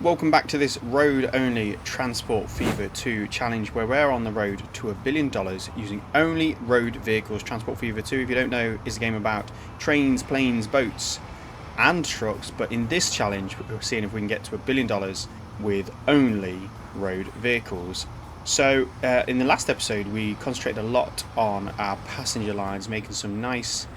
Welcome back to this road-only Transport Fever 2 challenge where we're on the road to $1 billion using only road vehicles. Transport Fever 2, if you don't know, is a game about trains, planes, boats and trucks, but in this challenge we're seeing if we can get to $1 billion with only road vehicles. So in the last episode we concentrated a lot on our passenger lines, making some nice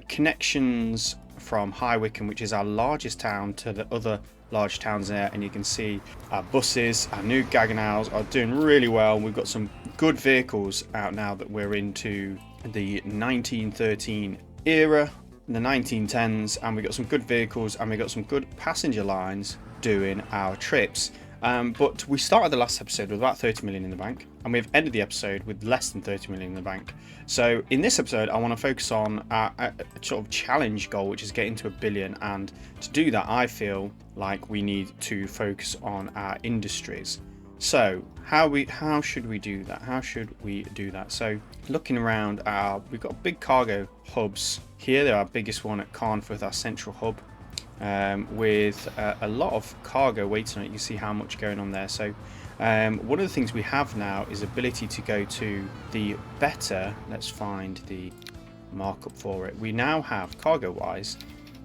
connections from High Wycombe, which is our largest town, to the other large towns there, and you can see our buses, our new Gaggenhaus are doing really well. We've got some good vehicles out now that we're into the 1913 era, the 1910s, and we've got some good vehicles and we've got some good passenger lines doing our trips. But we started the last episode with about 30 million in the bank, and we've ended the episode with less than 30 million in the bank. So in this episode I want to focus on a sort of challenge goal, which is getting to $1 billion, and to do that I feel like we need to focus on our industries. So how should we do that? So looking around, we've got big cargo hubs here. They're our biggest one at Carnforth, our central hub, with a lot of cargo waiting on it. You see how much going on there. So one of the things we have now is ability to go to the better, let's find the markup for it. We now have, cargo wise,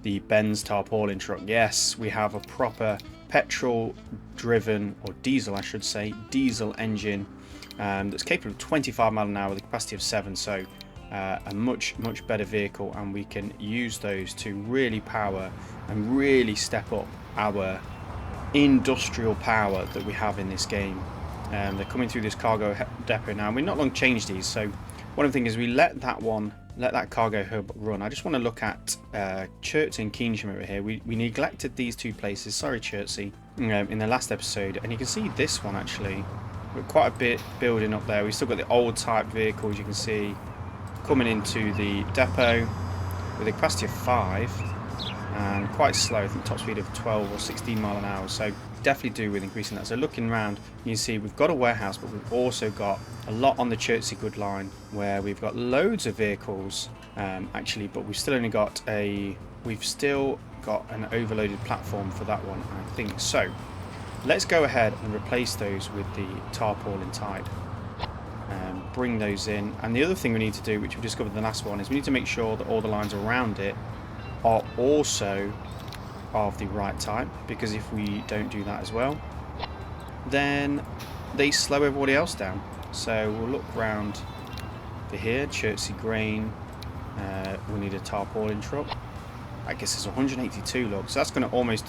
the Benz tarpaulin truck. Yes, we have a proper petrol driven, or diesel I should say, diesel engine that's capable of 25 miles an hour with a capacity of 7. So a much better vehicle, and we can use those to really power and really step up our industrial power that we have in this game. They're coming through this cargo depot now. We've not long changed these, so one of the things is we let that cargo hub run. I just want to look at Chertsey and Keynsham over here. We neglected these two places, sorry Chertsey, in the last episode, and you can see this one actually, we're quite a bit building up there. We've still got the old type vehicles, you can see, coming into the depot with a capacity of 5 and quite slow. I think top speed of 12 or 16 mile an hour, so definitely do with increasing that. So looking around, you see we've got a warehouse, but we've also got a lot on the Chertsey Good line where we've got loads of vehicles actually, but we've still got an overloaded platform for that one, I think. So let's go ahead and replace those with the tarpaulin tide. Bring those in, and the other thing we need to do, which we discovered in the last one, is we need to make sure that all the lines around it are also of the right type, because if we don't do that as well, then they slow everybody else down. So we'll look round for here, Chertsey Grain, we need a tarpaulin truck. I guess it's 182 logs, so that's going to almost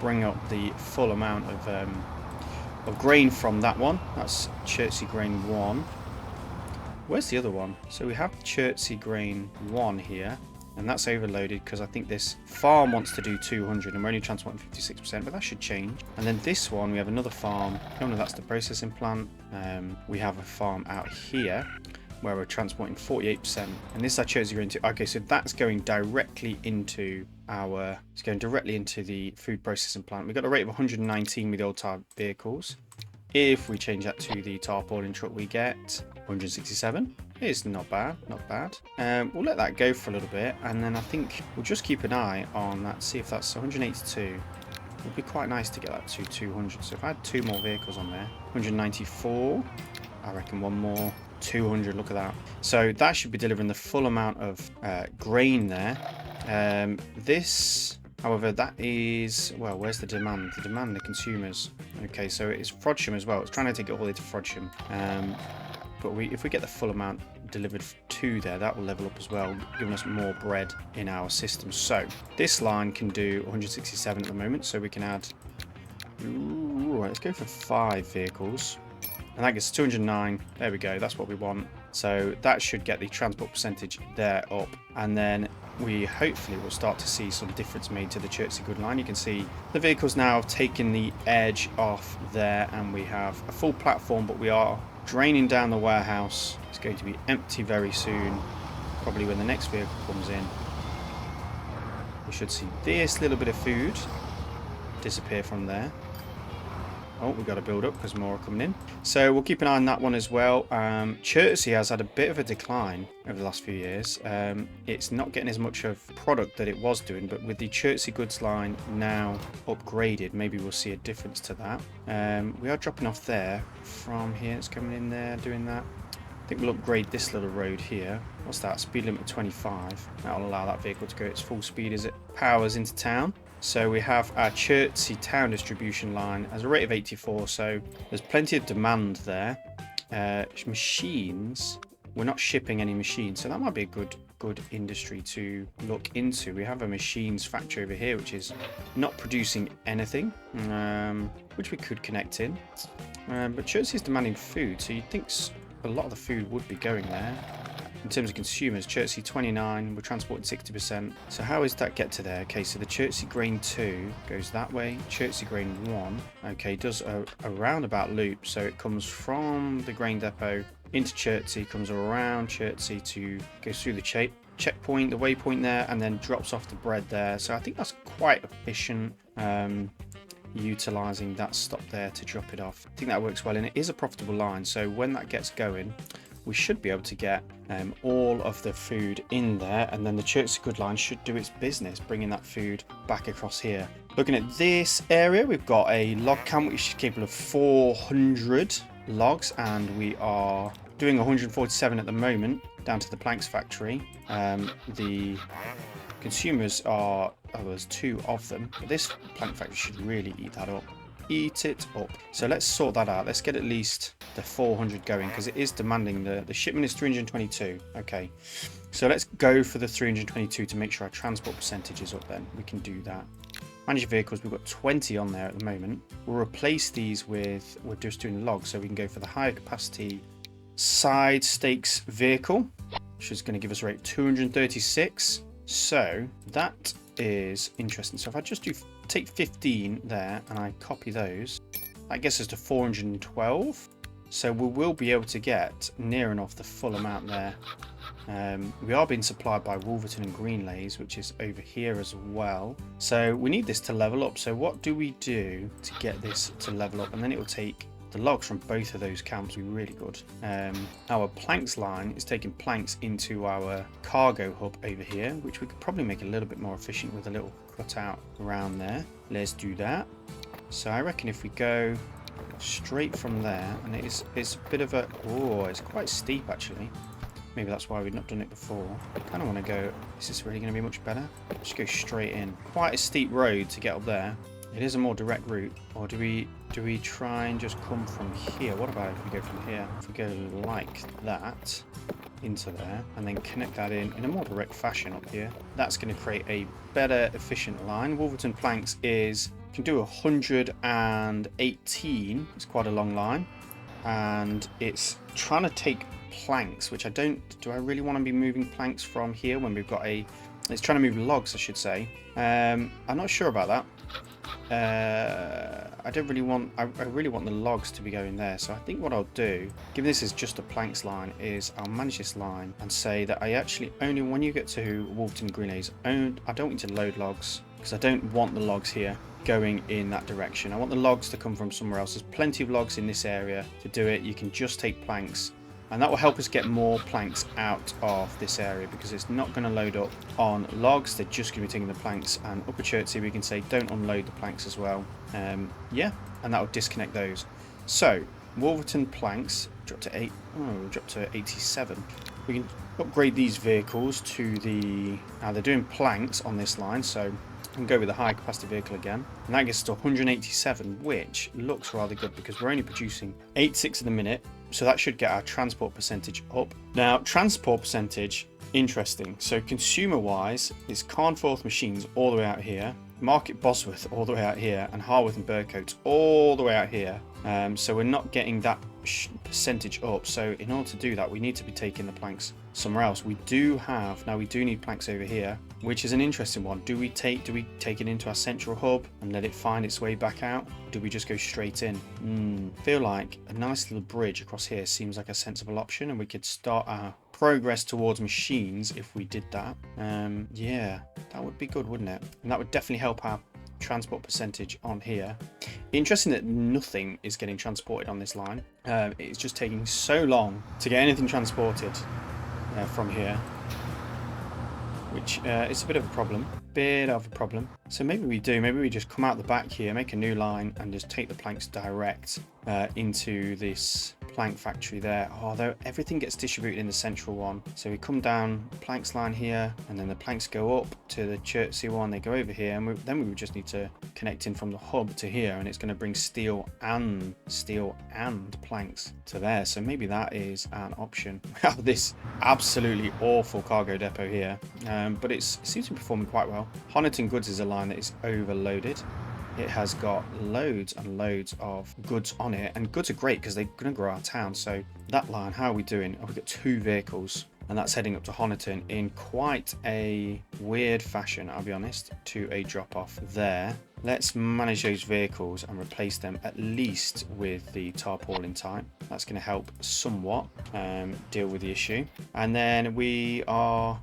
bring up the full amount of grain from that one. That's Chertsey Grain 1. Where's the other one? So we have Chertsey Grain 1 here, and that's overloaded because I think this farm wants to do 200 and we're only transporting 56%, but that should change. And then this one, we have another farm. Oh no, that's the processing plant. We have a farm out here where we're transporting 48%, and this is our Chertsey Grain 2. Okay, so that's going directly into the food processing plant. We've got a rate of 119 with the old type vehicles. If we change that to the tarpaulin truck, we get 167. It's not bad. We'll let that go for a little bit, and then I think we'll just keep an eye on that, see if that's 182. It would be quite nice to get that to 200. So if I had 2 more vehicles on there, 194, I reckon one more, 200, look at that. So that should be delivering the full amount of grain there. This, however, that is, well, where's the demand? The demand, the consumers. Okay, so it's Frodsham as well. It's trying to take it all the way to Frodsham. But if we get the full amount delivered to there, that will level up as well, giving us more bread in our system. So this line can do 167 at the moment, so we can add, let's go for 5 vehicles. And that gets 209. There we go, that's what we want. So that should get the transport percentage there up, and then we hopefully will start to see some difference made to the Chertsey Good line. You can see the vehicles now have taken the edge off there, and we have a full platform, but we are draining down the warehouse. It's going to be empty very soon, probably when the next vehicle comes in. We should see this little bit of food disappear from there. Oh, we've got to build up because more are coming in. So we'll keep an eye on that one as well. Chertsey has had a bit of a decline over the last few years. It's not getting as much of product that it was doing, but with the Chertsey goods line now upgraded, maybe we'll see a difference to that. We are dropping off there from here. It's coming in there, doing that. I think we'll upgrade this little road here. What's that? Speed limit 25. That'll allow that vehicle to go its full speed as it powers into town. So we have our Chertsey town distribution line as a rate of 84, so there's plenty of demand there. Machines, we're not shipping any machines, so that might be a good industry to look into. We have a machines factory over here which is not producing anything, which we could connect in. But Chertsey is demanding food, so you'd think a lot of the food would be going there. In terms of consumers, Chertsey 29, we're transporting 60%. So how does that get to there? Okay, so the Chertsey Grain 2 goes that way. Chertsey Grain 1, okay, does a roundabout loop. So it comes from the grain depot into Chertsey, comes around Chertsey to go through the checkpoint, the waypoint there, and then drops off the bread there. So I think that's quite efficient. Utilizing that stop there to drop it off. I think that works well, and it is a profitable line. So when that gets going, we should be able to get all of the food in there, and then the Chertsey Good line should do its business, bringing that food back across here. Looking at this area, we've got a log camp which is capable of 400 logs, and we are doing 147 at the moment, down to the planks factory. The consumers are, there's 2 of them, but this plank factory should really eat that up. Eat it up. So let's sort that out. Let's get at least the 400 going, because it is demanding. The shipment is 322. Okay, so let's go for the 322 to make sure our transport percentage is up. Then we can do that. Manage vehicles, we've got 20 on there at the moment. We'll replace these with, we're just doing logs, so we can go for the higher capacity side stakes vehicle, which is going to give us a rate 236. So that is interesting. So if I just take 15 there and I copy those, that gets us to 412. So we will be able to get near enough the full amount there. We are being supplied by Wolverton and Greenlays, which is over here as well. So we need this to level up. So what do we do to get this to level up? And then it will take the logs from both of those camps. Will be really good. Our planks line is taking planks into our cargo hub over here, which we could probably make a little bit more efficient with a little cutout around there. Let's do that. So I reckon if we go straight from there, and it's a bit of a, oh, it's quite steep actually. Maybe that's why we've not done it before. I kind of want to go, is this really going to be much better? Just go straight in. Quite a steep road to get up there. It is a more direct route. Or do we try and just come from here? What about if we go from here? If we go like that into there and then connect that in a more direct fashion up here, that's going to create a better efficient line. Wolverton Planks can do 118. It's quite a long line, and it's trying to take planks, which do I really want to be moving planks from here when we've got it's trying to move logs, I should say. I'm not sure about that. I really want the logs to be going there. So I think what I'll do, given this is just a planks line, is I'll manage this line and say that I actually only, when you get to Wolverton Greenlays, I don't need to load logs, because I don't want the logs here going in that direction. I want the logs to come from somewhere else. There's plenty of logs in this area to do it. You can just take planks, and that will help us get more planks out of this area, because it's not going to load up on logs. They're just going to be taking the planks, and up at Chertsey we can say don't unload the planks as well. Yeah, and that will disconnect those. So Wolverton Planks drop to 8. Oh, drop to 87. We can upgrade these vehicles to the, they're doing planks on this line, so we can go with the high capacity vehicle again, and that gets to 187, which looks rather good because we're only producing 86 in a minute. So that should get our transport percentage up. Now, transport percentage, interesting. So consumer wise, it's Carnforth Machines all the way out here, Market Bosworth all the way out here, and Harworth and Burcoats all the way out here. So we're not getting that percentage up. So in order to do that, we need to be taking the planks somewhere else. We do need planks over here, which is an interesting one. Do we take it into our central hub and let it find its way back out? Or do we just go straight in? Feel like a nice little bridge across here seems like a sensible option, and we could start our progress towards machines if we did that. Yeah, that would be good, wouldn't it? And that would definitely help our transport percentage on here. Interesting that nothing is getting transported on this line. It's just taking so long to get anything transported from here, which is a bit of a problem. So maybe we just come out the back here, make a new line, and just take the planks direct into this plank factory there. Although everything gets distributed in the central one, so we come down planks line here, and then the planks go up to the Chertsey one, they go over here, and then we would just need to connect in from the hub to here, and it's going to bring steel and planks to there. So maybe that is an option. We have this absolutely awful cargo depot here, but it seems to be performing quite well. Honiton Goods is a line that is overloaded. It has got loads and loads of goods on it, and goods are great because they're going to grow our town. So that line, how are we doing? We've got 2 vehicles, and that's heading up to Honiton in quite a weird fashion, I'll be honest, to a drop off there. Let's manage those vehicles and replace them at least with the tarpaulin type. That's going to help somewhat deal with the issue. And then we are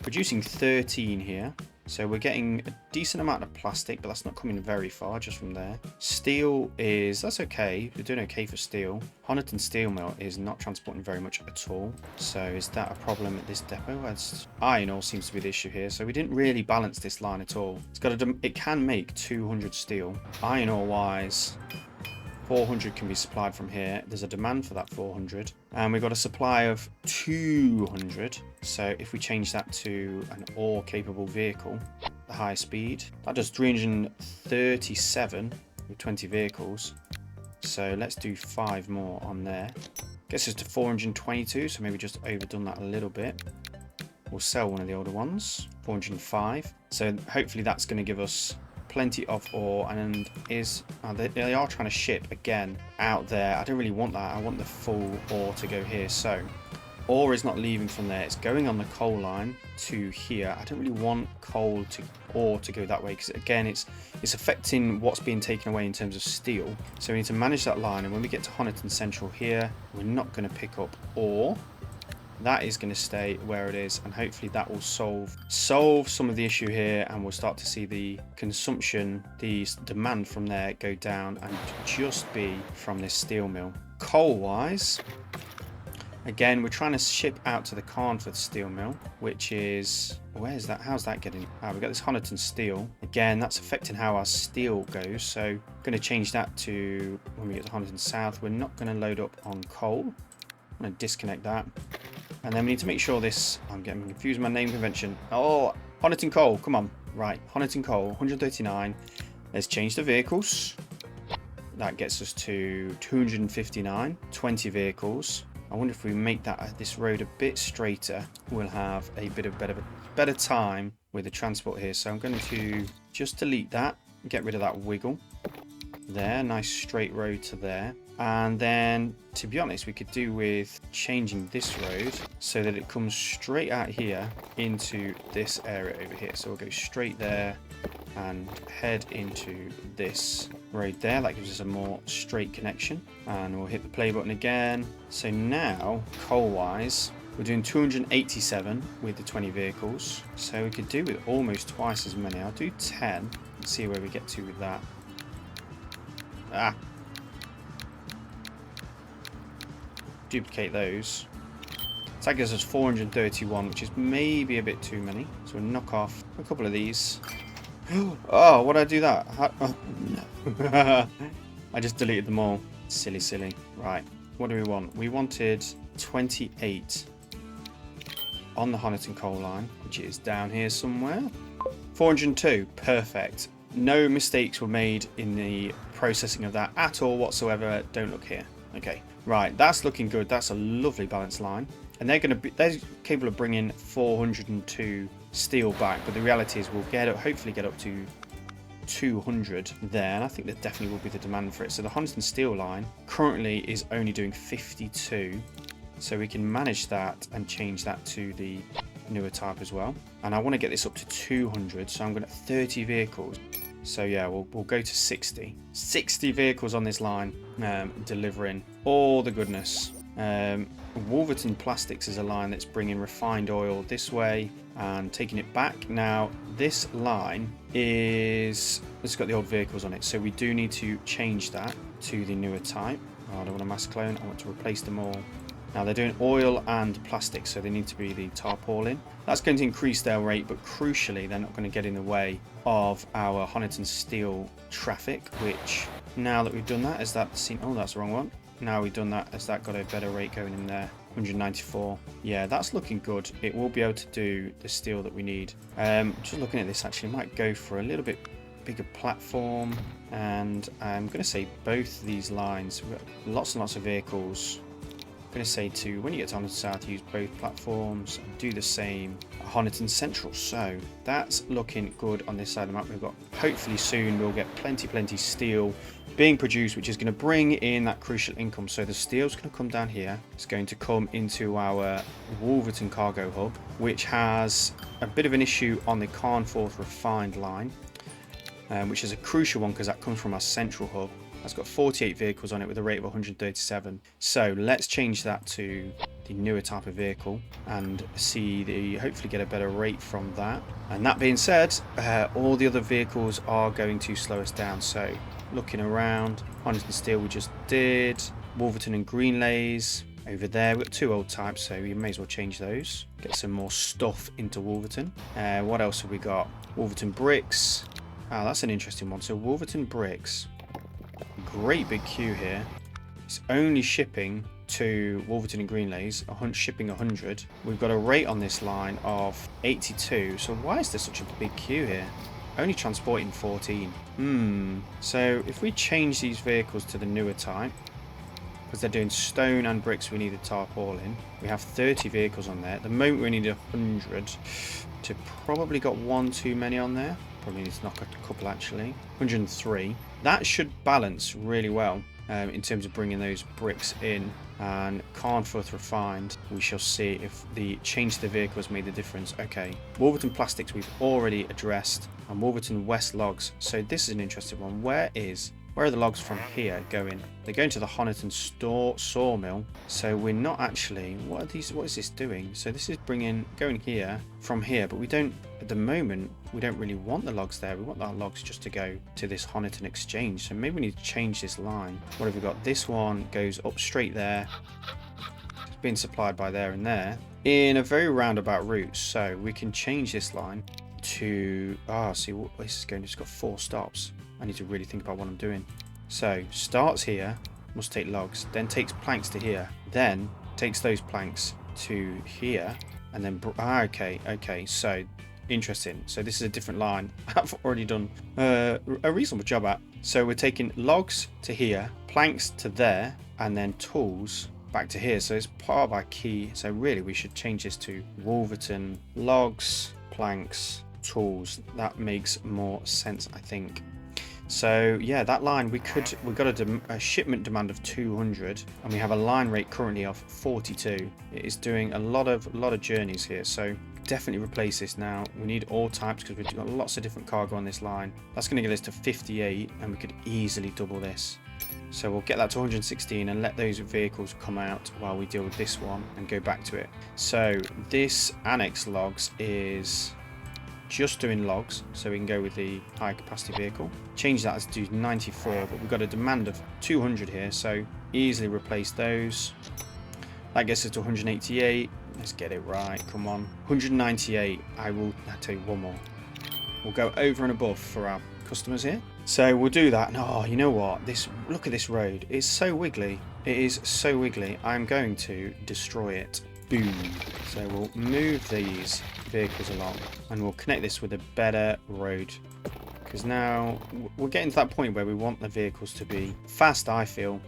producing 13 here. So we're getting a decent amount of plastic, but that's not coming very far just from there. Steel that's okay. We're doing okay for steel. Honiton Steel Mill is not transporting very much at all. So is that a problem at this depot? Iron ore seems to be the issue here. So we didn't really balance this line at all. It can make 200 steel. Iron ore wise, 400 can be supplied from here. There's a demand for that 400, and we've got a supply of 200. So if we change that to an ore capable vehicle, the high speed, that does 337 with 20 vehicles. So let's do 5 more on there. Gets us to 422, so maybe just overdone that a little bit. We'll sell one of the older ones, 405. So hopefully that's going to give us plenty of ore, and they are trying to ship again out there. I don't really want that. I want the full ore to go here. So ore is not leaving from there, it's going on the coal line to here. I don't really want ore to go that way, because again it's affecting what's being taken away in terms of steel. So we need to manage that line, and when we get to Honiton Central here, we're not going to pick up ore. That is going to stay where it is, and hopefully that will solve some of the issue here, and we'll start to see the consumption, the demand from there go down and just be from this steel mill. Coal wise, again we're trying to ship out to the Carnforth steel mill, which is, where's that? How's that getting? We've got this Honiton steel. Again, that's affecting how our steel goes, so I'm going to change that to, when we get to Honiton South, we're not going to load up on coal. I'm going to disconnect that. And then we need to make sure this, I'm getting confused with my name convention. Oh, Honiton Coal, come on. Right, Honiton Coal, 139. Let's change the vehicles. That gets us to 259, 20 vehicles. I wonder if we make this road a bit straighter, we'll have a bit of better time with the transport here. So I'm going to just delete that, get rid of that wiggle. There, nice straight road to there. And then, to be honest, we could do with changing this road so that it comes straight out here into this area over here. So we'll go straight there and head into this road there. That gives us a more straight connection, and we'll hit the play button again. So now, coal wise, we're doing 287 with the 20 vehicles, so we could do with almost twice as many. I'll do 10 and see where we get to with that. Duplicate those. So that gives us 431, which is maybe a bit too many. So we'll knock off a couple of these. Oh, why did I do that? Oh, no. I just deleted them all. Silly. Right, what do we want? We wanted 28 on the Honiton coal line, which is down here somewhere. 402, perfect. No mistakes were made in the processing of that at all whatsoever. Don't look here. Okay, right, that's looking good. That's a lovely balanced line, and they're capable of bringing 402 steel back. But the reality is, we'll hopefully get up to 200 there, and I think there definitely will be the demand for it. So the Honiton steel line currently is only doing 52, so we can manage that and change that to the newer type as well. And I want to get this up to 200, so I'm going to 30 vehicles. So yeah, we'll go to 60 vehicles on this line, delivering all the goodness. Wolverton Plastics is a line that's bringing refined oil this way and taking it back. Now this line it's got the old vehicles on it, so we do need to change that to the newer type. Oh, I don't want a mass clone, I want to replace them all. Now they're doing oil and plastic, so they need to be the tarpaulin. That's going to increase their rate, but crucially they're not going to get in the way of our Honiton steel traffic, which now that we've done that, is that seen? Oh, that's the wrong one. Now we've done that, has that got a better rate going in there? 194. Yeah, that's looking good. It will be able to do the steel that we need. Just looking at this, actually might go for a little bit bigger platform, and I'm going to say both these lines. We've got lots and lots of vehicles. I'm going to say to, when you get to Honiton South, use both platforms and do the same at Honiton Central. So that's looking good on this side of the map. We've got, hopefully soon we'll get plenty steel being produced, which is going to bring in that crucial income. So the steel's going to come down here. It's going to come into our Wolverton cargo hub, which has a bit of an issue on the Carnforth refined line, which is a crucial one because that comes from our central hub. That's got 48 vehicles on it with a rate of 137. So let's change that to the newer type of vehicle and hopefully get a better rate from that. And that being said, all the other vehicles are going to slow us down. So looking around, Honiton Steel we just did, Wolverton and Greenlays over there. We've got two old types, so we may as well change those. Get some more stuff into Wolverton. What else have we got? Wolverton Bricks. Oh, that's an interesting one. So Wolverton Bricks. Great big queue here. It's only shipping to Wolverton and Greenlays, shipping 100. We've got a rate on this line of 82. So why is there such a big queue here? Only transporting 14. So if we change these vehicles to the newer type, because they're doing stone and bricks, we need a tarpaulin. We have 30 vehicles on there. At the moment we need 100. To probably got one too many on there. Probably need to knock out a couple actually. 103. That should balance really well in terms of bringing those bricks in. And Carnforth refined, we shall see if the change to the vehicle has made the difference. Okay, Wolverton Plastics we've already addressed, and Wolverton West Logs. So this is an interesting one. Where are the logs from here going? They're going to the Honiton sawmill. So we're not actually, what is this doing? So this is going here from here, but we don't, at the moment, we don't really want the logs there. We want our logs just to go to this Honiton exchange. So maybe we need to change this line. What have we got? This one goes up straight there. It's being supplied by there and there in a very roundabout route. So we can change this line to, see what this is going to, it's got 4 stops. I need to really think about what I'm doing. So starts here, must take logs, then takes planks to here, then takes those planks to here, and then okay, so interesting. So this is a different line I've already done a reasonable job at. So we're taking logs to here, planks to there, and then tools back to here. So it's part of our key. So really we should change this to Wolverton logs, planks, tools. That makes more sense, I think. So yeah, that line we've got a shipment demand of 200, and we have a line rate currently of 42. It is doing a lot of journeys here, so definitely replace this now. We need all types because we've got lots of different cargo on this line. That's going to get us to 58, and we could easily double this. So we'll get that to 116 and let those vehicles come out while we deal with this one and go back to it. So this annex logs is just doing logs, so we can go with the high capacity vehicle. Change that as to 94, but we've got a demand of 200 here, so easily replace those. That gets us to 188. Let's get it right, come on. 198. I'll tell you one more. We'll go over and above for our customers here. So we'll do that. And oh, you know what? Look at this road. It's so wiggly. It is so wiggly. I'm going to destroy it. Boom. So we'll move these vehicles along and we'll connect this with a better road, because now we're getting to that point where we want the vehicles to be fast. I feel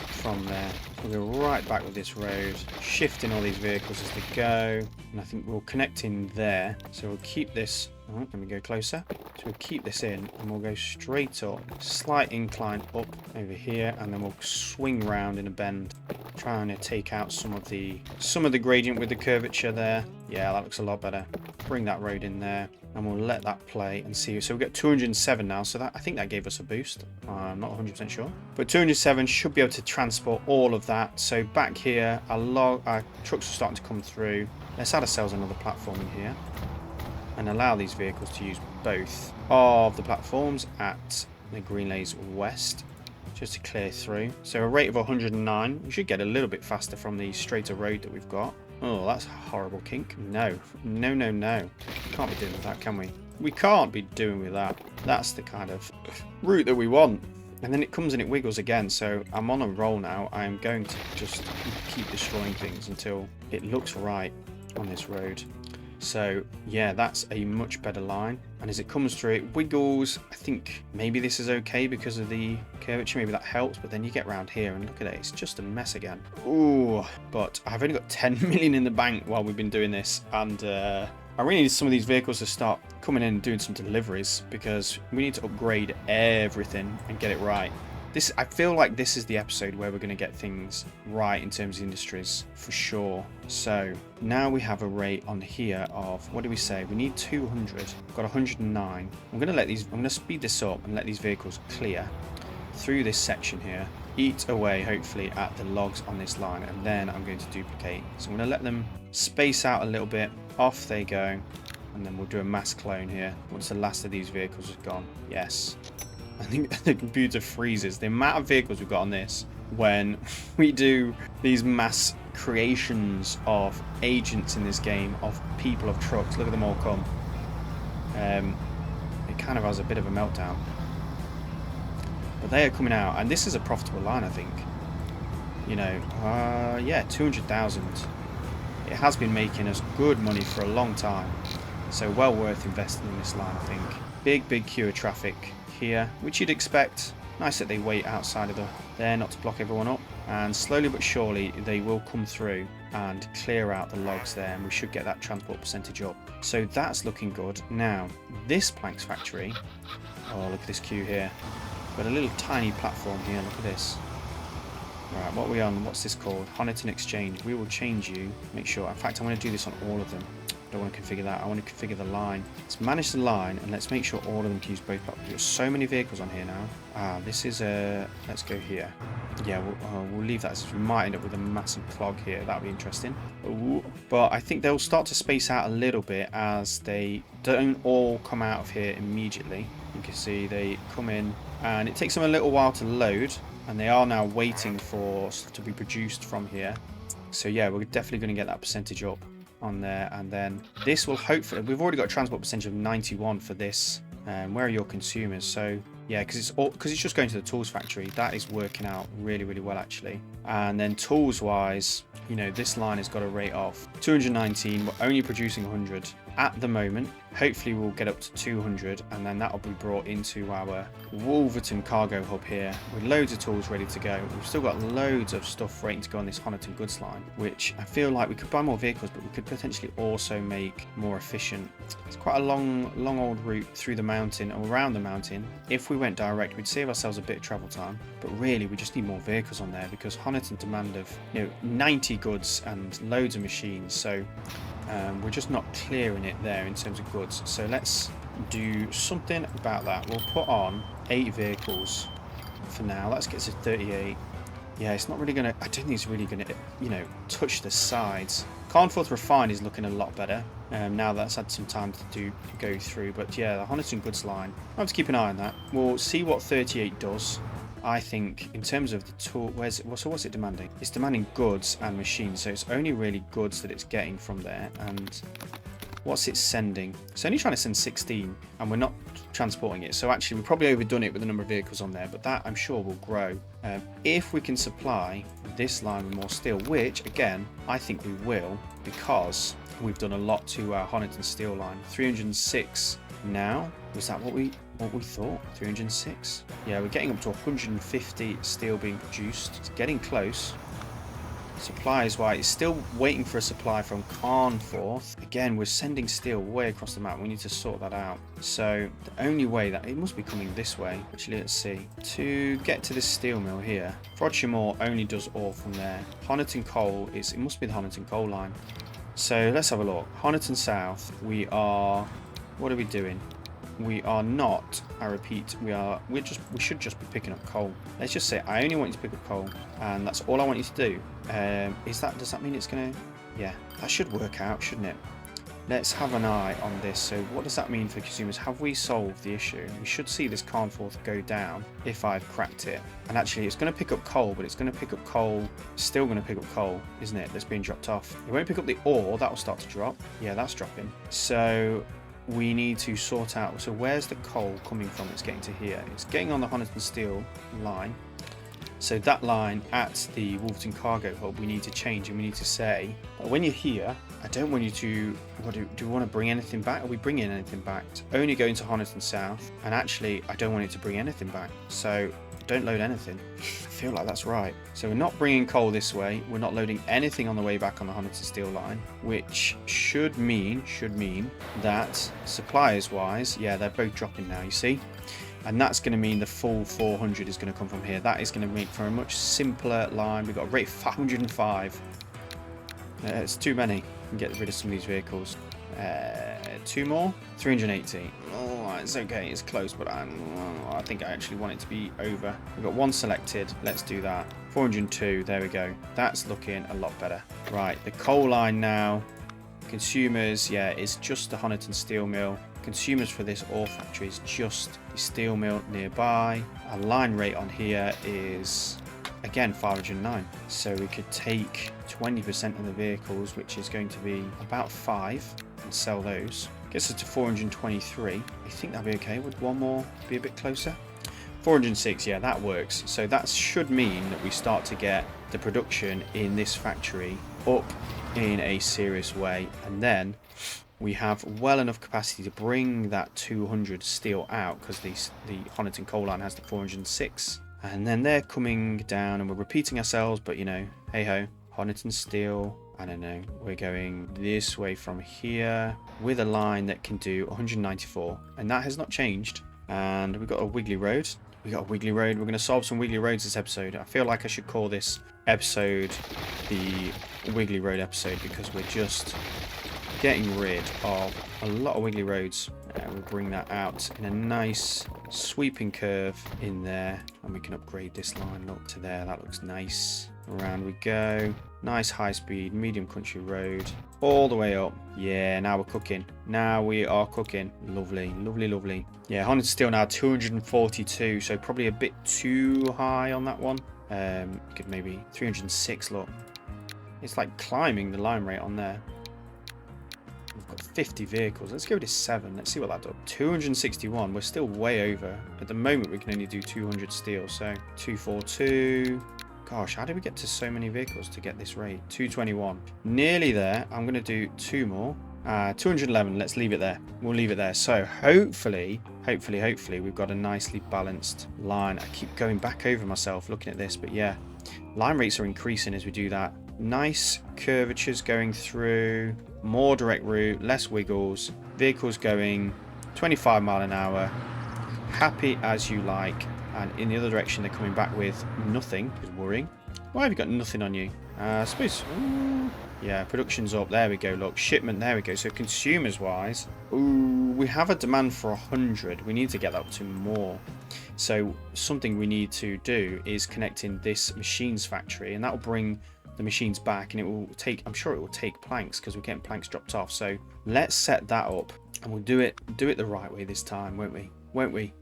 from there we'll go right back with this road, shifting all these vehicles as they go, and I think we'll connect in there. So we'll keep this, let me go closer. So we'll keep this in and we'll go straight up, slight incline up over here, and then we'll swing round in a bend, trying to take out some of the gradient with the curvature there. Yeah, that looks a lot better. Bring that road in there, and we'll let that play and see. So we've got 207 now, so that I think that gave us a boost. I'm not 100% sure. But 207 should be able to transport all of that. So back here, our trucks are starting to come through. Let's add ourselves another platform in here and allow these vehicles to use both of the platforms at the Greenlays West, just to clear through. So a rate of 109. We should get a little bit faster from the straighter road that we've got. Oh, that's a horrible kink. No. No, no, no. Can't be doing with that, can we? We can't be doing with that. That's the kind of route that we want. And then it comes and it wiggles again. So I'm on a roll now. I'm going to just keep destroying things until it looks right on this road. So yeah, that's a much better line. And as it comes through, it wiggles. I think maybe this is okay because of the curvature. Maybe that helps. But then you get around here and look at it. It's just a mess again. Ooh, but I've only got 10 million in the bank while we've been doing this. And I really need some of these vehicles to start coming in and doing some deliveries, because we need to upgrade everything and get it right. I feel like this is the episode where we're going to get things right in terms of industries, for sure. So now we have a rate on here of, what do we say? We need 200. We've got 109. I'm going to speed this up and let these vehicles clear through this section here, eat away hopefully at the logs on this line, and then I'm going to duplicate. So I'm going to let them space out a little bit. Off they go, and then we'll do a mass clone here once the last of these vehicles is gone. Yes. I think the computer freezes. The amount of vehicles we've got on this when we do these mass creations of agents in this game, of people, of trucks. Look at them all come. It kind of has a bit of a meltdown. But they are coming out, and this is a profitable line, I think. You know, yeah, 200,000. It has been making us good money for a long time. So well worth investing in this line, I think. Big queue of traffic here, which you'd expect. Nice that they wait outside of there not to block everyone up, and slowly but surely they will come through and clear out the logs there, and we should get that transport percentage up. So that's looking good. Now this planks factory, oh look at this queue here, got a little tiny platform here, look at this. Right, what are we on? What's this called? Honiton Exchange. We will change you, make sure, in fact I want to do this on all of them. I don't want to configure that, I want to configure the line. Let's manage the line, and let's make sure all of them can use both platforms. There's so many vehicles on here now. This is a, let's go here. Yeah, we'll leave that, as we might end up with a massive clog here. That'll be interesting. Ooh. But I think they'll start to space out a little bit as they don't all come out of here immediately. You can see they come in, and it takes them a little while to load, and they are now waiting for stuff to be produced from here. So yeah, we're definitely going to get that percentage up on there, and then this will hopefully, we've already got a transport percentage of 91 for this. Where are your consumers? So yeah, because it's just going to the tools factory. That is working out really well actually. And then tools wise, you know, this line has got a rate of 219. We're only producing 100 at the moment. Hopefully we'll get up to 200, and then that'll be brought into our Wolverton cargo hub here with loads of tools ready to go. We've still got loads of stuff waiting to go on this Honiton goods line, which I feel like we could buy more vehicles, but we could potentially also make more efficient. It's quite a long old route through the mountain or around the mountain. If we went direct, we'd save ourselves a bit of travel time, but really we just need more vehicles on there, because Honiton demand of 90 goods and loads of machines. So we're just not clearing it there in terms of goods. So let's do something about that. We'll put on 8 vehicles for now. Let's get to 38. Yeah, it's not really gonna, I don't think it's really gonna, touch the sides. Carnforth Refine is looking a lot better now that's had some time to go through. But yeah, the Honiton goods line, I have to keep an eye on that. We'll see what 38 does. I think in terms of the tool, what's it demanding? It's demanding goods and machines, so it's only really goods that it's getting from there. And what's it sending? It's only trying to send 16, and we're not transporting it. So actually we've probably overdone it with the number of vehicles on there, but that I'm sure will grow if we can supply this line with more steel, which again I think we will, because we've done a lot to our Honiton steel line. 306 now. Was that what we thought? 306? Yeah, we're getting up to 150 steel being produced. It's getting close. Supplies wise, it's still waiting for a supply from Carnforth. Again, we're sending steel way across the map. We need to sort that out. So the only way that it must be coming this way. Actually, let's see. To get to this steel mill here, Frodshire only does ore from there. Honiton coal it must be the Honiton coal line. So let's have a look. Honiton South, we are, what are we doing? We are not, I repeat, we should just be picking up coal. Let's just say I only want you to pick up coal, and that's all I want you to do. Does that mean it's gonna, yeah, that should work out, shouldn't it? Let's have an eye on this. So what does that mean for consumers? Have we solved the issue? We should see this Carnforth go down if I've cracked it. And actually it's going to pick up coal, but it's going to pick up coal, still going to pick up coal, isn't it? That's being dropped off. It won't pick up the ore, that will start to drop. Yeah, that's dropping. So we need to sort out, so where's the coal coming from? It's getting to here. It's getting on the Honiton Steel line. So that line at the Wolverton Cargo Hub we need to change, and we need to say, when you're here, I don't want you to, do we want to bring anything back? Are we bringing anything back? It's only going to Honiton South, and actually I don't want it to bring anything back. So don't load anything. I feel like that's right. So we're not bringing coal this way. We're not loading anything on the way back on the Honiton Steel line, which should mean that suppliers wise, yeah, they're both dropping now, you see? And that's going to mean the full 400 is going to come from here. That is going to make for a much simpler line. We've got a rate of 505. It's too many. We can get rid of some of these vehicles. 2 more. 380. Oh, it's okay. It's close, but I think I actually want it to be over. We've got 1 selected. Let's do that. 402. There we go. That's looking a lot better. Right, the coal line now. Consumers, yeah, it's just the Honiton Steel Mill. Consumers for this ore factory is just the steel mill nearby. Our line rate on here is, again, 509. So we could take 20% of the vehicles, which is going to be about 5, and sell those. Gets us to 423. I think that'd be okay. Would one more be a bit closer? 406, yeah, that works. So that should mean that we start to get the production in this factory up in a serious way, and then we have well enough capacity to bring that 200 steel out, because the Honiton coal line has the 406, and then they're coming down, and we're repeating ourselves, but you know, hey ho, Honiton Steel, I don't know, we're going this way from here with a line that can do 194, and that has not changed. And we've got a wiggly road. We're going to solve some wiggly roads this episode. I feel like I should call this episode the wiggly road episode, because we're just getting rid of a lot of wiggly roads. We'll bring that out in a nice sweeping curve in there, and we can upgrade this line up to there. That looks nice. Around we go. Nice high speed medium country road all the way up. Yeah, now we're cooking. Now we are cooking. Lovely, lovely, lovely. Yeah, Honiton Steel now 242, so probably a bit too high on that one. Could maybe 306. Look, it's like climbing the line rate on there. We've got 50 vehicles. Let's go to 7. Let's see what that does. 261. We're still way over. At the moment, we can only do 200 steel. So 242. Gosh, how did we get to so many vehicles to get this rate? 221. Nearly there. I'm going to do 2 more. 211. Let's leave it there. We'll leave it there. So hopefully, we've got a nicely balanced line. I keep going back over myself looking at this, but yeah, line rates are increasing as we do that. Nice curvatures going through, more direct route, less wiggles, vehicles going 25 mile an hour, happy as you like. And in the other direction they're coming back with nothing, is worrying. Why have you got nothing on you? I suppose, yeah, production's up, there we go, look, shipment, there we go. So consumers wise, we have a demand for 100, we need to get that up to more. So something we need to do is connect in this machines factory, and that will bring the machines back, and it will take, I'm sure it will take planks, because we're getting planks dropped off. So let's set that up, and we'll do it the right way this time, won't we?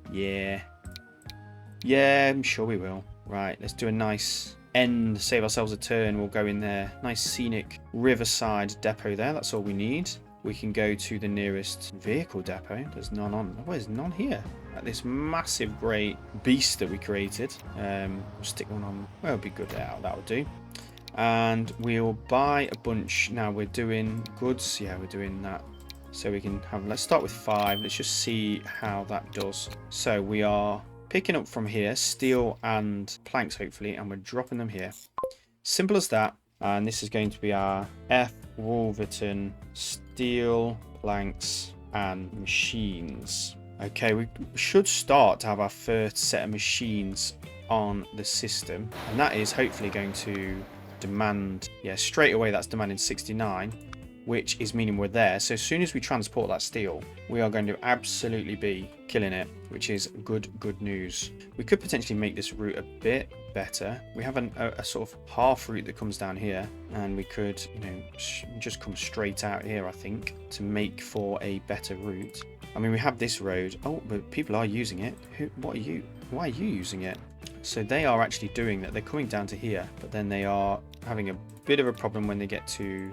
Yeah, I'm sure we will. Right, let's do a nice end, save ourselves a turn. We'll go in there, nice scenic riverside depot there. That's all we need. We can go to the nearest vehicle depot. There's none on. Oh, there's none here. At this massive great beast that we created. We'll stick one on. Well, it'll be good. That'll do. And we'll buy a bunch. Now we're doing goods. Yeah, we're doing that. So we can have, let's start with 5. Let's just see how that does. So we are picking up from here steel and planks, hopefully, and we're dropping them here. Simple as that. And this is going to be our F Wolverton steel, planks, and machines. Okay, we should start to have our first set of machines on the system, and that is hopefully going to demand, yeah, straight away that's demanding 69. which is meaning we're there. So as soon as we transport that steel, we are going to absolutely be killing it, which is good news. We could potentially make this route a bit better. We have a sort of half route that comes down here, and we could, you know, just come straight out here, I think, to make for a better route. I mean, we have this road. Oh, but people are using it. What are you? Why are you using it? So they are actually doing that. They're coming down to here, but then they are having a bit of a problem when they get to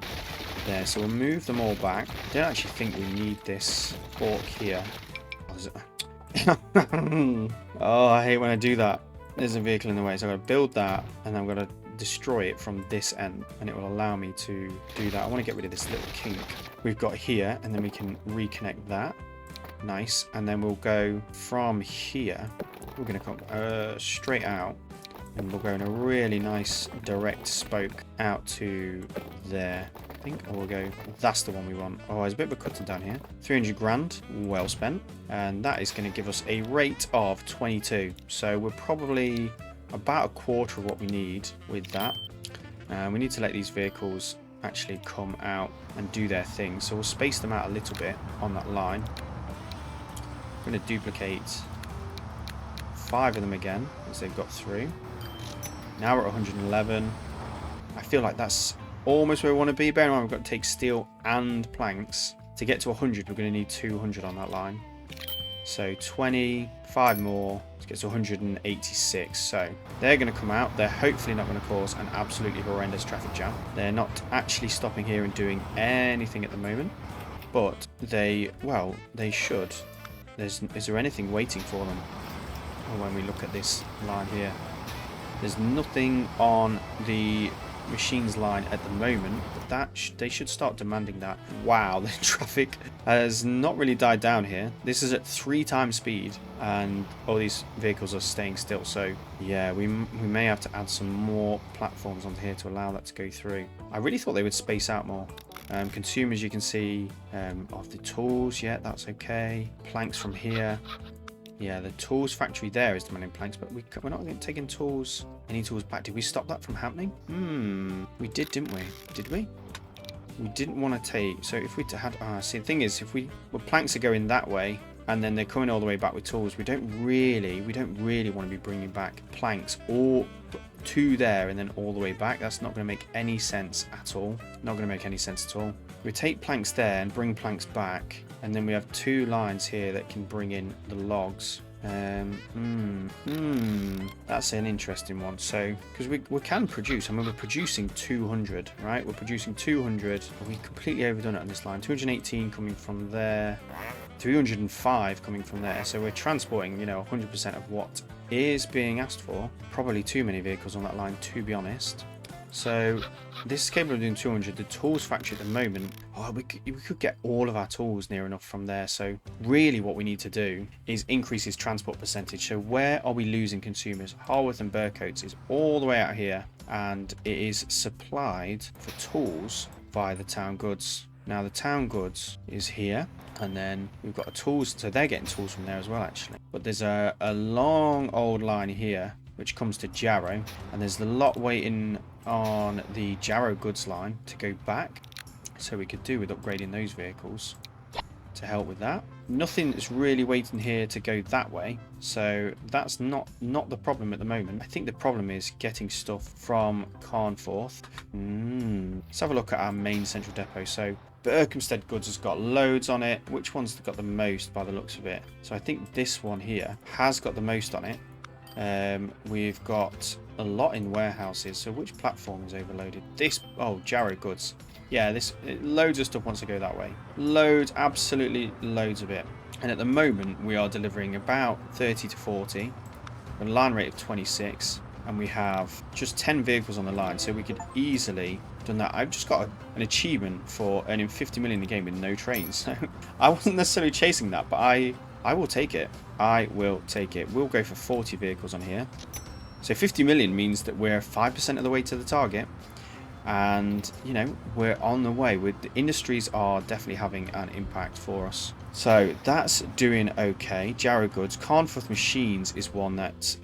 there. So we'll move them all back. I don't actually think we need this fork here. Oh, I hate when I do that. There's a vehicle in the way, so I've got to build that, and I'm going to destroy it from this end, and it will allow me to do that. I want to get rid of this little kink we've got here, and then we can reconnect that. Nice. And then we'll go from here. We're going to come straight out, and we'll go in a really nice direct spoke out to there, I think. Or we'll go, that's the one we want. Oh, there's a bit of a cutting down here. 300 grand, well spent. And that is going to give us a rate of 22. So we're probably about a quarter of what we need with that. We need to let these vehicles actually come out and do their thing. So we'll space them out a little bit on that line. I'm going to duplicate 5 of them again as they've got through. Now we're at 111. I feel like that's almost where we want to be. Bear in mind, we've got to take steel and planks. To get to 100, we're going to need 200 on that line. So 25 more to get to 186. So they're going to come out. They're hopefully not going to cause an absolutely horrendous traffic jam. They're not actually stopping here and doing anything at the moment. But they should. Is there anything waiting for them? Or when we look at this line here, there's nothing on the machine's line at the moment, but that they should start demanding that. Wow, the traffic has not really died down here. This is at 3 times speed, and all these vehicles are staying still. So yeah, we may have to add some more platforms onto here to allow that to go through. I really thought they would space out more. Consumers, you can see of the tools. Yeah, that's okay. Planks from here. Yeah, the tools factory there is demanding planks, but we're not taking tools. Any tools back? Did we stop that from happening? We did, didn't we? Did we? We didn't want to take. So if we had, see, the thing is, if planks are going that way, and then they're coming all the way back with tools, we don't really want to be bringing back planks or to there and then all the way back. That's not going to make any sense at all. Not going to make any sense at all. We take planks there and bring planks back, and then we have 2 lines here that can bring in the logs. That's an interesting one. So, because we can produce, I mean, we're producing 200, right? We're producing 200. We completely overdone it on this line. 218 coming from there, 305 coming from there. So we're transporting, 100% of what is being asked for. Probably too many vehicles on that line, to be honest. So this is capable of doing 200. The tools factory at the moment, we could get all of our tools near enough from there. So really what we need to do is increase his transport percentage. So where are we losing consumers? Harworth and Burcoats is all the way out here, and it is supplied for tools via the town goods. Now the town goods is here, and then we've got a tools, so they're getting tools from there as well actually. But there's a long old line here which comes to Jarrow, and there's a lot waiting on the Jarrow goods line to go back, so we could do with upgrading those vehicles to help with that. Nothing is really waiting here to go that way, so that's not the problem at the moment. I think the problem is getting stuff from Carnforth. Let's have a look at our main central depot. So Berkhamsted goods has got loads on it. Which one's got the most by the looks of it? So I think this one here has got the most on it. We've got a lot in warehouses. So which platform is overloaded? This, Jarrow goods. Yeah, loads of stuff wants to go that way. Loads, absolutely loads of it. And at the moment, we are delivering about 30 to 40. A line rate of 26. And we have just 10 vehicles on the line. So we could easily done that. I've just got an achievement for earning 50 million a game with no trains. So I wasn't necessarily chasing that, but I will take it. I will take it. We'll go for 40 vehicles on here. So 50 million means that we're 5% of the way to the target. And, we're on the way. The industries are definitely having an impact for us. So that's doing okay. Jarrow goods. Carnforth machines is one that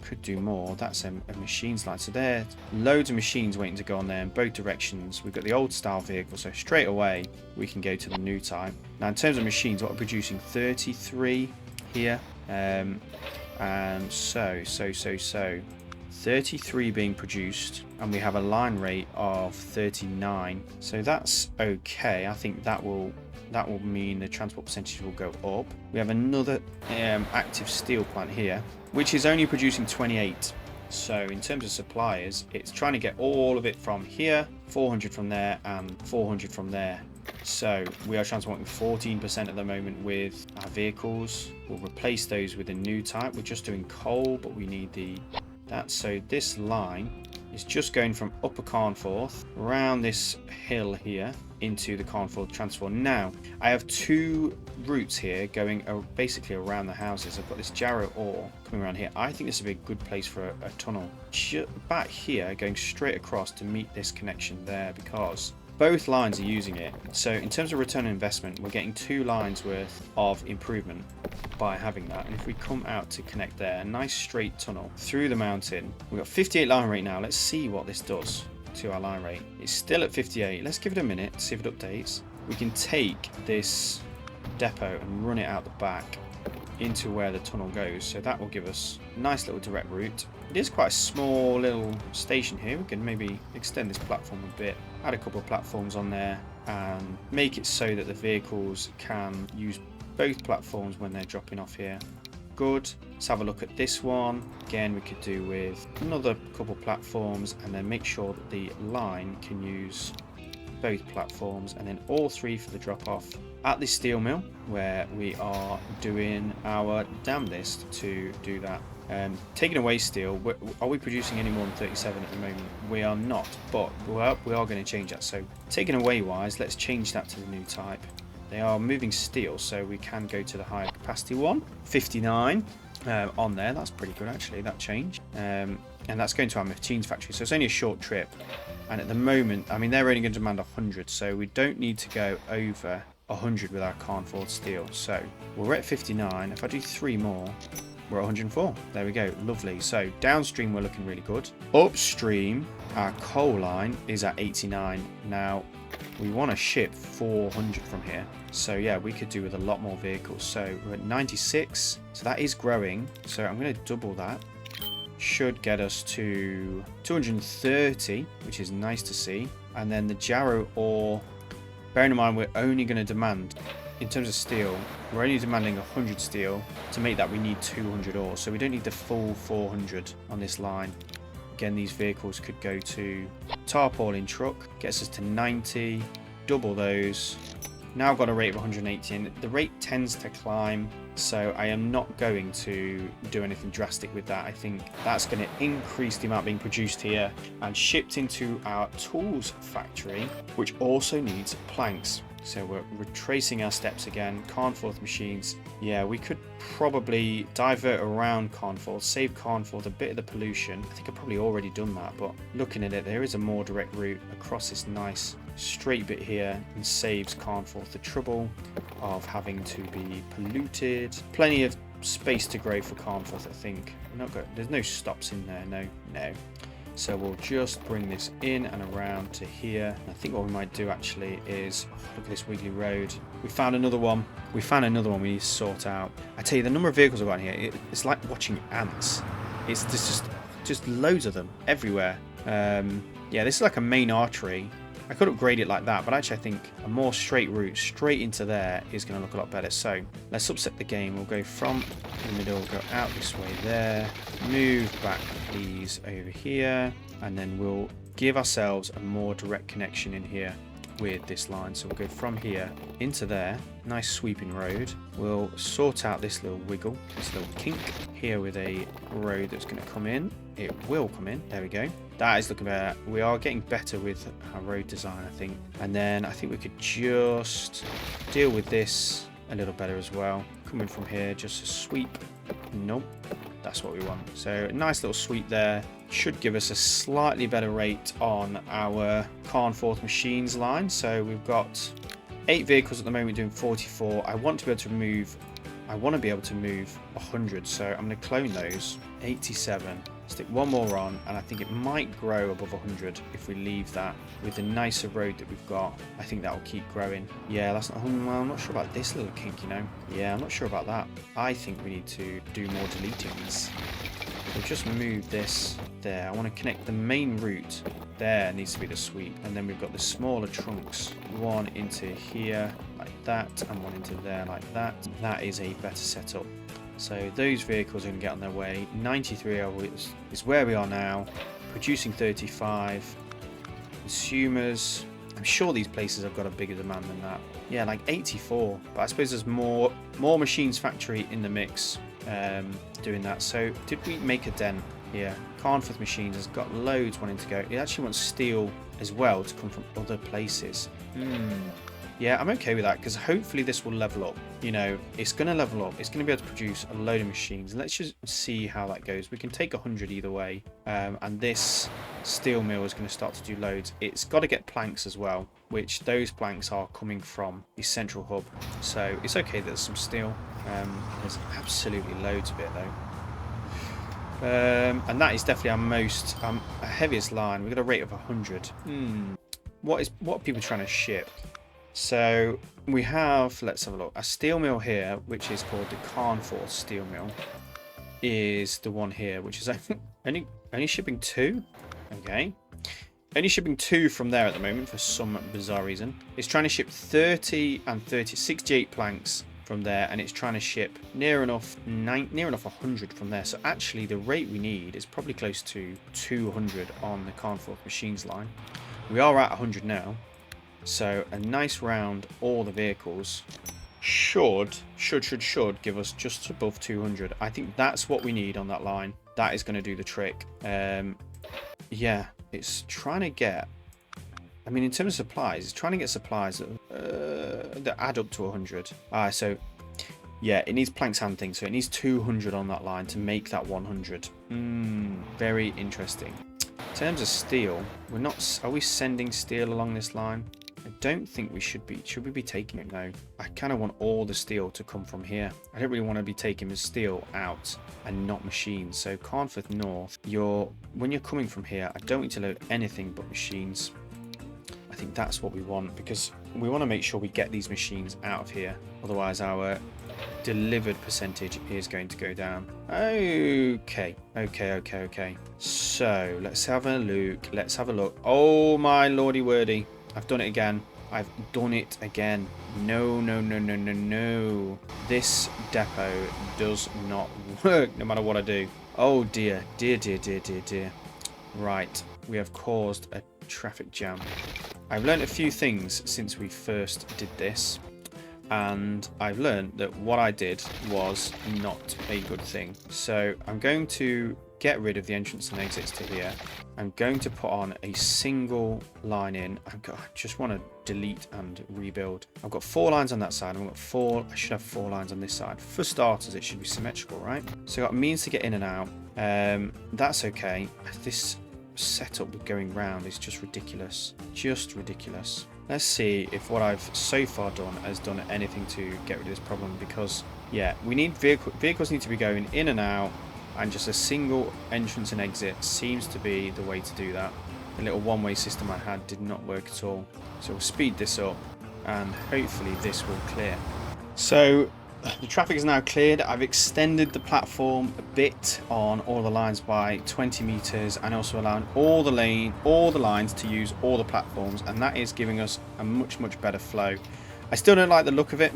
could do more. That's a machines line. So there, loads of machines waiting to go on there in both directions. We've got the old style vehicle, so straight away we can go to the new type. Now in terms of machines, what we're producing, 33 here, and so 33 being produced, and we have a line rate of 39. So that's okay. I think that will mean the transport percentage will go up. We have another active steel plant here, which is only producing 28. So in terms of suppliers, it's trying to get all of it from here, 400 from there, and 400 from there. So we are transporting 14% at the moment with our vehicles. We'll replace those with a new type. We're just doing coal, but we need that. So this line is just going from Upper Carnforth around this hill here into the Carnforth transfer. Now I have two routes here going basically around the houses. I've got this Jarrow ore coming around here. I think this would be a good place for a tunnel back here, going straight across to meet this connection there, because both lines are using it. So in terms of return on investment, we're getting 2 lines worth of improvement by having that. And if we come out to connect there, a nice straight tunnel through the mountain. We've got 58 line rate now. Let's see what this does to our line rate. It's still at 58. Let's give it a minute to see if it updates. We can take this depot and run it out the back into where the tunnel goes. So that will give us a nice little direct route. It is quite a small little station here. We can maybe extend this platform a bit, add a couple of platforms on there, and make it so that the vehicles can use both platforms when they're dropping off here. Good. Let's have a look at this one. Again, we could do with another couple platforms, and then make sure that the line can use both platforms, and then all 3 for the drop off at the steel mill, where we are doing our damnedest to do that. Taking away steel, are we producing any more than 37 at the moment? We are not, but we are going to change that. So taking away wise, let's change that to the new type. They are moving steel, so we can go to the higher capacity one. 59 on there. That's pretty good actually, that change. And that's going to our machines factory, so it's only a short trip. And at the moment, I mean, they're only going to demand 100, so we don't need to go over 100 with our Carnforth steel. So we're at 59. If I do 3 more, we're at 104. There we go. Lovely. So downstream, we're looking really good. Upstream, our coal line is at 89. Now, we want to ship 400 from here. So yeah, we could do with a lot more vehicles. So we're at 96. So that is growing. So I'm going to double that. Should get us to 230, which is nice to see. And then the Jarrow ore, bearing in mind we're only going to demand, in terms of steel, we're only demanding 100 steel. To make that, we need 200 ore, so we don't need the full 400 on this line. Again, these vehicles could go to tarpaulin truck, gets us to 90, double those. Now I've got a rate of 180, and the rate tends to climb, so I am not going to do anything drastic with that. I think that's going to increase the amount being produced here and shipped into our tools factory, which also needs planks. So we're retracing our steps again. Carnforth machines. Yeah, we could probably divert around Carnforth, save Carnforth a bit of the pollution. I think I've probably already done that, but looking at it, there is a more direct route across this nice straight bit here, and saves Carnforth the trouble of having to be polluted. Plenty of space to grow for Carnforth, I think. There's no stops in there, no. So we'll just bring this in and around to here. And I think what we might do actually is, look at this wiggly road. We found another one. We need to sort out. I tell you, the number of vehicles I've got in here, it's like watching ants. There's just loads of them everywhere. Yeah, this is like a main artery. I could upgrade it like that, but actually I think a more straight route straight into there is going to look a lot better. So let's upset the game. We'll go from the middle, go out this way there, move back these over here, and then we'll give ourselves a more direct connection in here with this line. So we'll go from here into there, nice sweeping road. We'll sort out this little wiggle, this little kink here with a road that's going to come in. It will come in. There we go. That is looking better. We are getting better with our road design, I think. And then I think we could just deal with this a little better as well. Coming from here, just a sweep. Nope, that's what we want. So a nice little sweep there. Should give us a slightly better rate on our Carnforth machines line. So we've got 8 vehicles at the moment doing 44. I want to be able to move. I want to be able to move 100. So I'm going to clone those. 87. Stick one more on, and I think it might grow above 100 if we leave that with the nicer road that we've got. I think that will keep growing. Yeah, that's not. Well, I'm not sure about this little kink, you know. Yeah, I'm not sure about that. I think we need to do more deletings. We'll just move this there. I want to connect the main route. There needs to be the sweep, and then we've got the smaller trunks. One into here like that, and one into there like that. That is a better setup. So those vehicles are going to get on their way. 93 is where we are now. Producing 35. Consumers. I'm sure these places have got a bigger demand than that. Yeah, like 84. But I suppose there's more machines factory in the mix doing that. So did we make a dent here? Carnforth Machines has got loads wanting to go. It actually wants steel as well to come from other places. Yeah, I'm okay with that because hopefully this will level up. You know, it's going to level up. It's going to be able to produce a load of machines. Let's just see how that goes. We can take 100 either way. And this steel mill is going to start to do loads. It's got to get planks as well, which those planks are coming from the central hub. So it's okay that there's some steel. There's absolutely loads of it though. And that is definitely our most heaviest line. We've got a rate of 100. What are people trying to ship? So we have, let's have a look, a steel mill here, which is called the Carnforth steel mill, is the one here, which is only shipping 2. Okay, only shipping 2 from there at the moment for some bizarre reason. It's trying to ship 30 and 68 planks from there, and it's trying to ship near enough 100 from there. So actually the rate we need is probably close to 200 on the Carnforth Machines line. We are at 100 now. So a nice round all the vehicles should give us just above 200. I think that's what we need on that line. That is going to do the trick. Yeah, it's trying to get, I mean, in terms of supplies, it's trying to get supplies that add up to 100. So yeah, it needs planks and things. So it needs 200 on that line to make that 100. Very interesting. In terms of steel, are we sending steel along this line? I don't think we should be. Should we be taking it now? I kind of want all the steel to come from here. I don't really want to be taking the steel out and not machines. So Carnforth North, when you're coming from here, I don't need to load anything but machines. I think that's what we want because we want to make sure we get these machines out of here. Otherwise our delivered percentage is going to go down. Okay. So let's have a look. Oh my lordy wordy. I've done it again. No. This depot does not work no matter what I do. Oh dear. Right. We have caused a traffic jam. I've learned a few things since we first did this. And I've learned that what I did was not a good thing. So I'm going to get rid of the entrance and exits to here. I'm going to put on a single line in. I just want to delete and rebuild. I've got 4 lines on that side. I should have 4 lines on this side. For starters, it should be symmetrical, right? So I've got means to get in and out. That's okay. This setup with going round is just ridiculous. Let's see if what I've so far done has done anything to get rid of this problem, because yeah, we need vehicles need to be going in and out, and just a single entrance and exit seems to be the way to do that. The little one-way system I had did not work at all. So we'll speed this up and hopefully this will clear. So the traffic is now cleared. I've extended the platform a bit on all the lines by 20 meters and also allowing all the lines to use all the platforms, and that is giving us a much better flow. I still don't like the look of it.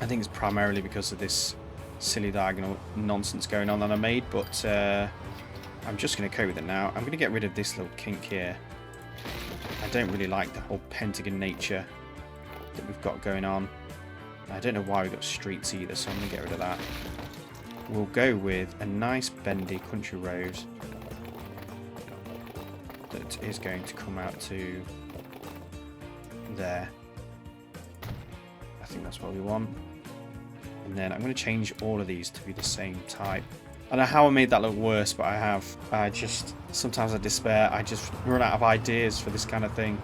I think it's primarily because of this silly diagonal nonsense going on that I made, but I'm just going to cope with it now. I'm going to get rid of this little kink here. I don't really like the whole pentagon nature that we've got going on. I don't know why we've got streets either, so I'm going to get rid of that. We'll go with a nice bendy country road that is going to come out to there. I think that's what we want. And then I'm going to change all of these to be the same type. I don't know how I made that look worse, but I have. Sometimes I despair. I just run out of ideas for this kind of thing.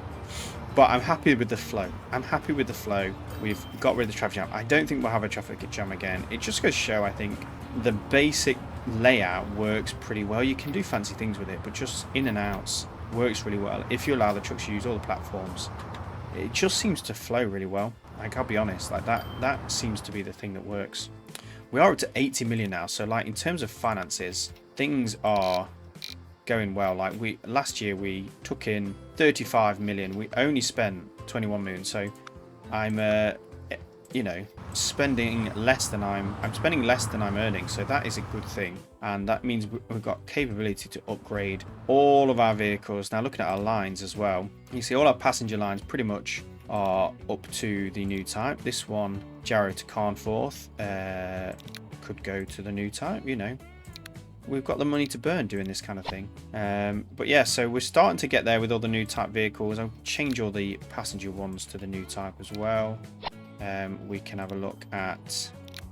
But I'm happy with the flow. I'm happy with the flow. We've got rid of the traffic jam. I don't think we'll have a traffic jam again. It just goes to show, I think, the basic layout works pretty well. You can do fancy things with it, but just in and outs works really well. If you allow the trucks to use all the platforms, it just seems to flow really well. Like, I'll be honest, like that seems to be the thing that works. We are up to 80 million now, so like in terms of finances, things are going well. Like last year we took in 35 million. We only spent 21 million, so I'm you know, spending less than I'm spending less than I'm earning, so that is a good thing, and that means we've got capability to upgrade all of our vehicles. Now looking at our lines as well, you see all our passenger lines pretty much are up to the new type. This one, Jarrow to Carnforth, could go to the new type. You know, we've got the money to burn doing this kind of thing. But yeah, so we're starting to get there with all the new type vehicles. I'll change all the passenger ones to the new type as well. We can have a look at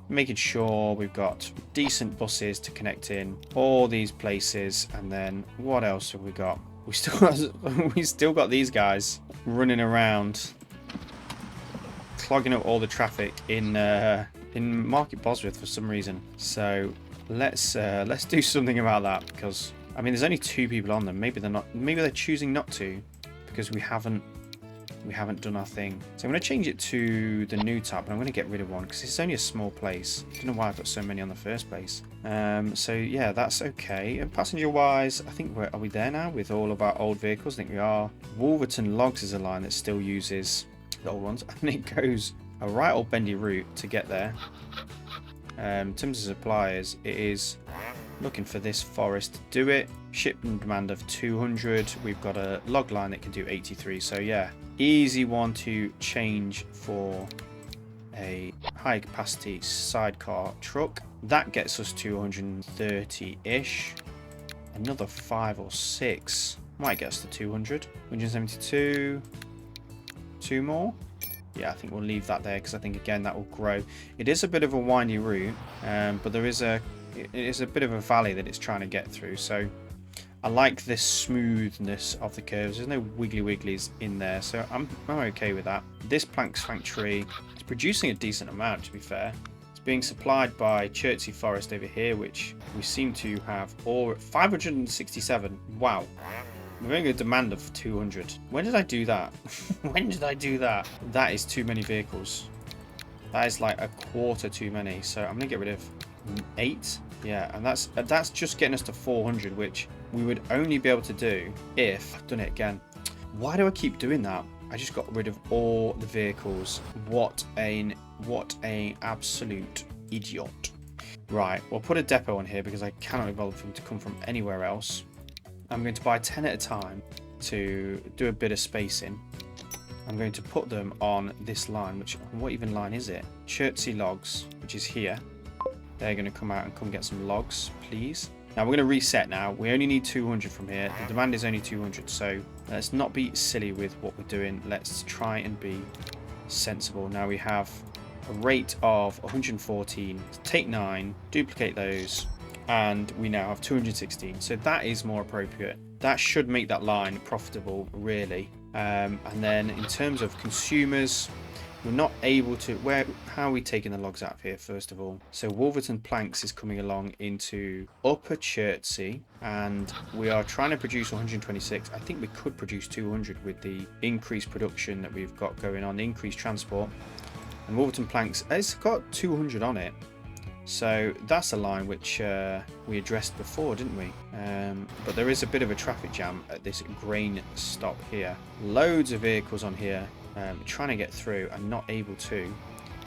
making sure we've got decent buses to connect in all these places. And then what else have we got? We still got these guys running around, clogging up all the traffic in Market Bosworth for some reason. So let's do something about that, because I mean there's only 2 people on them. Maybe they're not. Maybe they're choosing not to because we haven't done our thing. So I'm going to change it to the new type, and I'm going to get rid of one because it's only a small place. I don't know why I've got so many on the first place. So yeah, that's okay. And passenger wise, I think are we there now with all of our old vehicles? I think we are. Wolverton Logs is a line that still uses the old ones, and it goes a right old bendy route to get there. In terms of suppliers, it is looking for this forest to do it. Shipment demand of 200. We've got a log line that can do 83. So yeah, easy one to change for a high capacity sidecar truck. That gets us 230-ish. Another 5 or 6 might get us to 200. 172. 2 more. Yeah, I think we'll leave that there because I think again that will grow. It is a bit of a windy route, but it is a bit of a valley that it's trying to get through. So I like this smoothness of the curves. There's no wiggly wigglies in there, so I'm okay with that. This planks factory is producing a decent amount, to be fair. It's being supplied by Chertsey Forest over here, which we seem to have all 567. Wow. We're going to a demand of 200. When did I do that? When did I do that? That is too many vehicles. That is like a quarter too many. So I'm going to get rid of 8. Yeah, and that's just getting us to 400, which we would only be able to do if I've done it again. Why do I keep doing that? I just got rid of all the vehicles. What an absolute idiot. Right, we'll put a depot on here because I cannot be bothered for them to come from anywhere else. I'm going to buy 10 at a time to do a bit of spacing. I'm going to put them on this line, which, what even line is it? Chertsey Logs, which is here. They're going to come out and come get some logs, please. Now we're going to reset now. We only need 200 from here. The demand is only 200, so let's not be silly with what we're doing. Let's try and be sensible. Now we have a rate of 114. Take 9, duplicate those, and we now have 216. So that is more appropriate. That should make that line profitable, really. And then in terms of consumers, we're not able to, how are we taking the logs out of here first of all? So Wolverton Planks is coming along into Upper Chertsey, and we are trying to produce 126. I think we could produce 200 with the increased production that we've got going on, the increased transport. And Wolverton Planks, it's got 200 on it. So that's a line which we addressed before, didn't we? But there is a bit of a traffic jam at this grain stop here. Loads of vehicles on here trying to get through and not able to.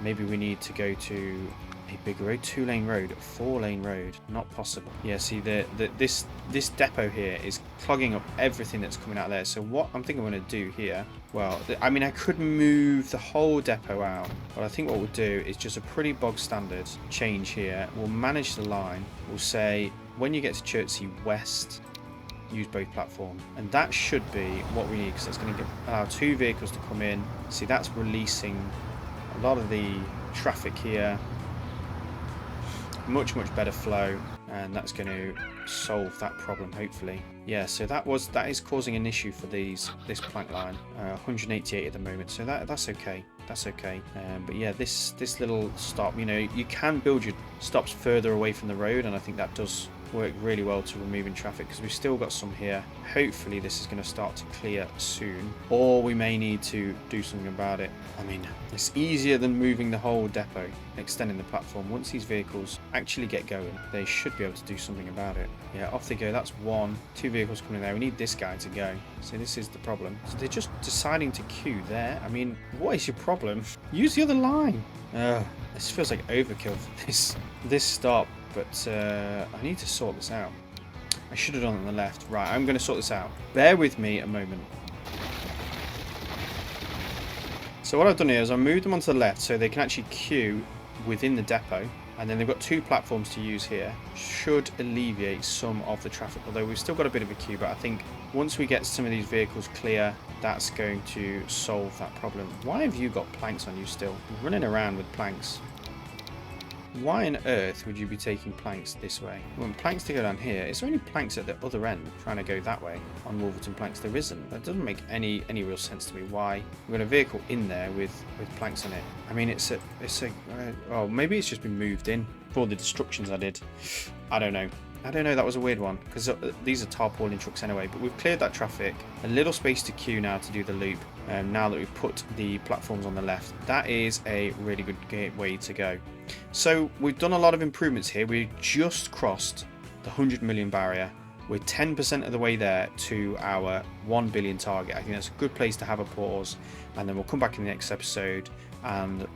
Maybe we need to go to a big road, 2-lane road, 4-lane road. Not possible. Yeah, see, this depot here is clogging up everything that's coming out there. So what I'm thinking I'm going to do here, well, I mean, I could move the whole depot out, but I think what we'll do is just a pretty bog standard change here. We'll manage the line. We'll say when you get to Chertsey West, use both platforms, and that should be what we need, because it's going to allow 2 vehicles to come in. See, that's releasing a lot of the traffic here. Much better flow, and that's going to solve that problem, hopefully. Yeah, so that is causing an issue for this plank line. 188 at the moment, so that's okay. That's okay. But yeah, this little stop, you know, you can build your stops further away from the road, and I think that does work really well to removing traffic, because we've still got some here. Hopefully this is going to start to clear soon, or we may need to do something about it. I mean, it's easier than moving the whole depot, extending the platform. Once these vehicles actually get going, they should be able to do something about it. Yeah, off they go. That's 2 vehicles coming there. We need this guy to go. So this is the problem. So they're just deciding to queue there. I mean, what is your problem? Use the other line. This feels like overkill for this stop. But I need to sort this out. I should have done it on the left. Right, I'm going to sort this out. Bear with me a moment. So what I've done here is I moved them onto the left so they can actually queue within the depot. And then they've got 2 platforms to use here. Should alleviate some of the traffic. Although we've still got a bit of a queue. But I think once we get some of these vehicles clear, that's going to solve that problem. Why have you got planks on you still? You're running around with planks. Why on earth would you be taking planks this way? You want planks to go down here. Is there any planks at the other end trying to go that way on Wolverton planks? There isn't. That doesn't make any real sense to me. Why? We've got a vehicle in there with planks on it. I mean, oh, maybe it's just been moved in for all the destructions I did. I don't know. That was a weird one, because these are tarpaulin trucks anyway. But we've cleared that traffic. A little space to queue now to do the loop. Now that we've put the platforms on the left, that is a really good way to go. So we've done a lot of improvements here. We just crossed the 100 million barrier. We're 10% of the way there to our 1 billion target. I think that's a good place to have a pause, and then we'll come back in the next episode and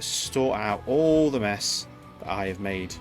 sort out all the mess that I have made